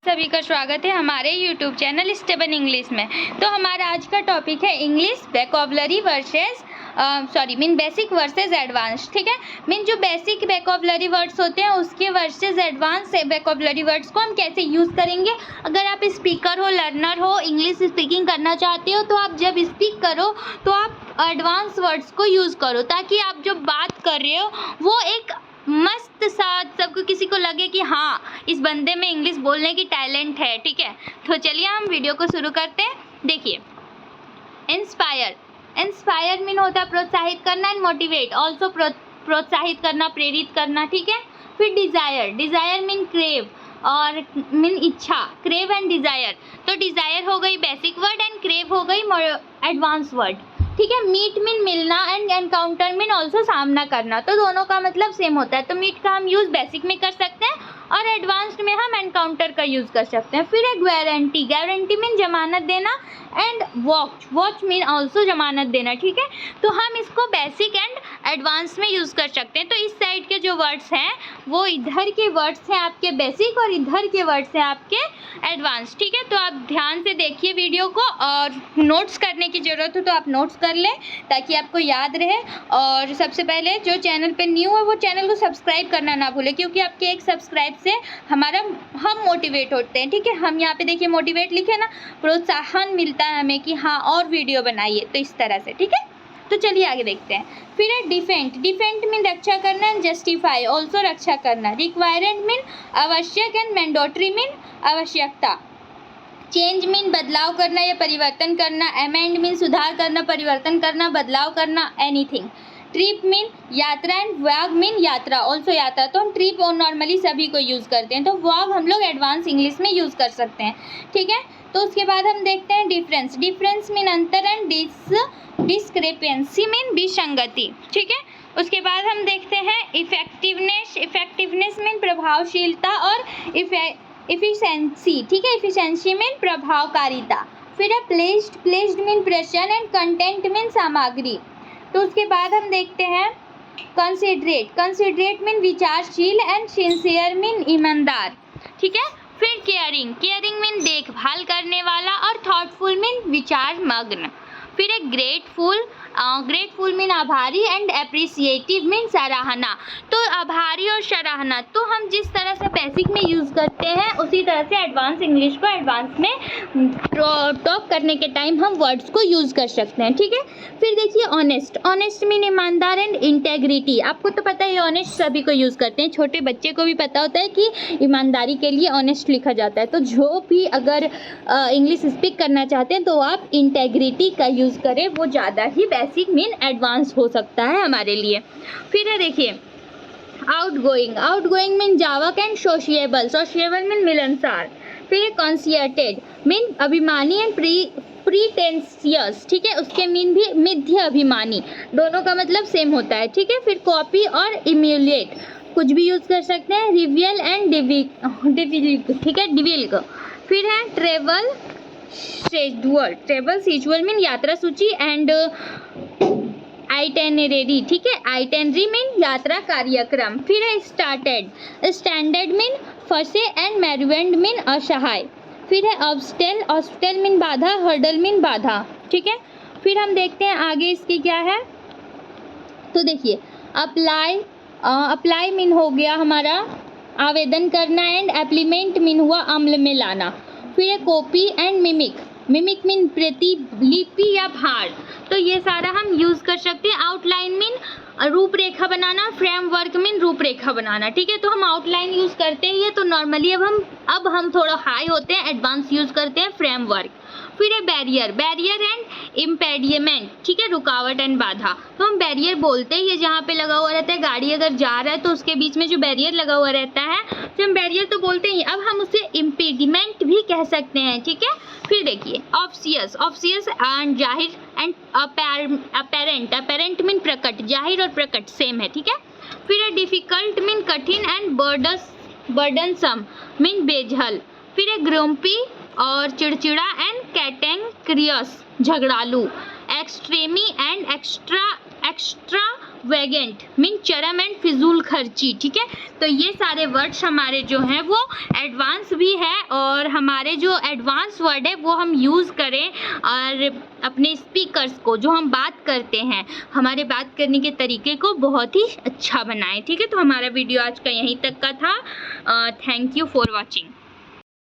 सभी का स्वागत है हमारे YouTube चैनल स्टेबल इंग्लिश में। तो हमारा आज का टॉपिक है English vocabulary versus basic versus advance. ठीक है, जो बेसिक वोकैबुलरी वर्ड्स होते हैं उसके वर्सेस एडवांस वोकैबुलरी वर्ड्स को हम कैसे यूज़ करेंगे। अगर आप स्पीकर हो, लर्नर हो, इंग्लिश स्पीकिंग करना चाहते हो तो आप जब स्पीक करो तो आप एडवांस वर्ड्स को यूज़ करो, ताकि आप जो बात कर रहे हो वो एक मस्त साथ सबको किसी को लगे कि हाँ, इस बंदे में इंग्लिश बोलने की टैलेंट है। ठीक है, तो चलिए हम वीडियो को शुरू करते हैं। देखिए, इंस्पायर मीन होता है प्रोत्साहित करना, एंड मोटिवेट ऑल्सो प्रोत्साहित करना, प्रेरित करना। ठीक है, फिर डिज़ायर मीन क्रेव और मीन इच्छा, क्रेव एंड डिज़ायर। तो डिज़ायर हो गई बेसिक वर्ड एंड क्रेव हो गई एडवांस वर्ड। ठीक है, मीट मीन मिलना एंड एनकाउंटर मीन ऑल्सो सामना करना। तो दोनों का मतलब सेम होता है। तो मीट का हम यूज़ बेसिक में कर सकते हैं और एडवांस्ड में हम एनकाउंटर का यूज़ कर सकते हैं। फिर है गारंटी मीन जमानत देना, एंड वॉच मीन ऑल्सो जमानत देना। ठीक है, तो हम इसको बेसिक एंड एडवांस में यूज़ कर सकते हैं। तो इस साइड के जो वर्ड्स हैं वो इधर के वर्ड्स हैं आपके बेसिक और इधर के वर्ड्स हैं आपके एडवांस। ठीक है, तो आप ध्यान से देखिए वीडियो को, और नोट्स करने की ज़रूरत हो तो आप नोट्स कर लें ताकि आपको याद रहे। और सबसे पहले जो चैनल पे न्यू है वो चैनल को सब्सक्राइब करना ना भूलें, क्योंकि आपके एक सब्सक्राइब से हम मोटिवेट होते हैं। ठीक है, हम यहाँ पे देखिए मोटिवेट लिखे ना, प्रोत्साहन मिलता है हमें कि हाँ और वीडियो बनाइए, तो इस तरह से। ठीक है, तो चलिए आगे देखते हैं। फिर है डिफेंड मीन रक्षा करना, एंड जस्टिफाई ऑल्सो रक्षा करना। रिक्वायरेंट मीन आवश्यक, एंड मैंडेटरी मीन आवश्यकता। चेंज मीन बदलाव करना या परिवर्तन करना। अमेंड मीन सुधार करना, परिवर्तन करना, बदलाव करना, एनीथिंग। ट्रिप मीन यात्रा, एंड वॉग मीन यात्रा ऑल्सो यात्रा। तो हम ट्रिप और नॉर्मली सभी को यूज़ करते हैं, तो वॉग हम लोग एडवांस इंग्लिश में यूज़ कर सकते हैं। ठीक है, तो उसके बाद हम देखते हैं डिफरेंस मीन अंतर, एंड डिस्क्रेपेंसी मीन विसंगति। ठीक है, उसके बाद हम देखते हैं इफेक्टिवनेस मीन प्रभावशीलता और इफिशेंसी। ठीक है, इफिशेंसी मीन प्रभावकारिता। फिर है प्लेस्ड मीन प्रश्न, एंड कंटेंट मीन सामग्री। तो उसके बाद हम देखते हैं कंसिडरेट मीन विचारशील, एंड सिंसियर मीन ईमानदार। ठीक है, फिर केयरिंग मीन देखभाल करने वाला, और थॉटफुल मीन विचार मग्न। फिर एक ग्रेटफुल मीन आभारी, एंड एप्रिसिएटिव मीन सराहना। तो आभारी और सराहना तो हम जिस तरह से बेसिक में यूज़ करते हैं उसी तरह से एडवांस इंग्लिश को एडवांस में टॉक करने के टाइम हम वर्ड्स को यूज़ कर सकते हैं। ठीक है, फिर देखिए ऑनेस्ट मीन ईमानदार, एंड इंटेग्रिटी। आपको तो पता है ऑनेस्ट सभी को यूज़ करते हैं, छोटे बच्चे को भी पता होता है कि ईमानदारी के लिए ऑनेस्ट लिखा जाता है। तो जो भी अगर इंग्लिश स्पीक करना चाहते हैं तो आप इंटेग्रिटी का यूज़ करें, वो ज़्यादा ही बेसिक मीन एडवांस हो सकता है हमारे लिए। फिर है देखिए आउटगोइंग मीन जावक, एंड सोशिएबल मीन मिलनसार। फिर कॉन्सियर्टेड मीन अभिमानी, एंड प्रीटेंशियस। ठीक है, उसके मीन भी मिथ्य अभिमानी, दोनों का मतलब सेम होता है। ठीक है, फिर कॉपी और इम्यूलेट कुछ भी यूज़ कर सकते हैं। रिवियल एंड डिविल्क। ठीक है, डिविल्क। फिर है ट्रेवल सीजुअल मीन यात्रा सूची, एंड आइटेनरी। ठीक है, आइटेनरी मीन यात्रा कार्यक्रम। फिर है स्टैंडर्ड मीन फंसे, एंड मैरुएंड मीन असहाय। फिर है ऑब्स्टेल मीन बाधा, हर्डल मीन बाधा। ठीक है, फिर हम देखते हैं आगे इसकी क्या है। तो देखिए अप्लाई मीन हो गया हमारा आवेदन करना, एंड एप्लीमेंट मीन हुआ अमल में लाना। फिर है कॉपी एंड मिमिक मीन प्रतिलिपि या भार। तो ये सारा हम यूज़ कर सकते हैं। आउटलाइन मीन रूपरेखा बनाना, फ्रेमवर्क मीन रूपरेखा बनाना। ठीक है, तो हम आउटलाइन यूज़ करते हैं ये तो नॉर्मली। अब हम थोड़ा हाई होते हैं, एडवांस यूज़ करते हैं फ्रेमवर्क। फिर है बैरियर एंड इम्पेडियमेंट। ठीक है, रुकावट एंड बाधा। तो हम बैरियर बोलते हैं ये जहाँ पे लगा हुआ रहता है, गाड़ी अगर जा रहा है तो उसके बीच में जो बैरियर लगा हुआ रहता है तो हम बैरियर तो बोलते ही। अब हम उसे इम्पीडिमेंट भी कह सकते हैं। ठीक है, फिर देखिए ऑब्वियस एंड जाहिर, एंड अपेरेंट मीन प्रकट, जाहिर और प्रकट सेम है। ठीक है, फिर है डिफिकल्ट मीन कठिन, एंड बर्डनसम मीन बेझल। फिर है ग्रुम्पी और चिड़चिड़ा, एंड कैटेंक्रियस झगड़ालू। एक्सट्रीमी एंड एक्स्ट्रा एक्सट्रावेगेंट मीन चरम एंड फिजूल खर्ची, ठीक है। तो ये सारे वर्ड्स हमारे जो हैं वो एडवांस भी है, और हमारे जो एडवांस वर्ड है वो हम यूज़ करें और अपने स्पीकर्स को, जो हम बात करते हैं, हमारे बात करने के तरीके को बहुत ही अच्छा बनाएं, ठीक है। तो हमारा वीडियो आज का यहीं तक का था। Thank you for watching.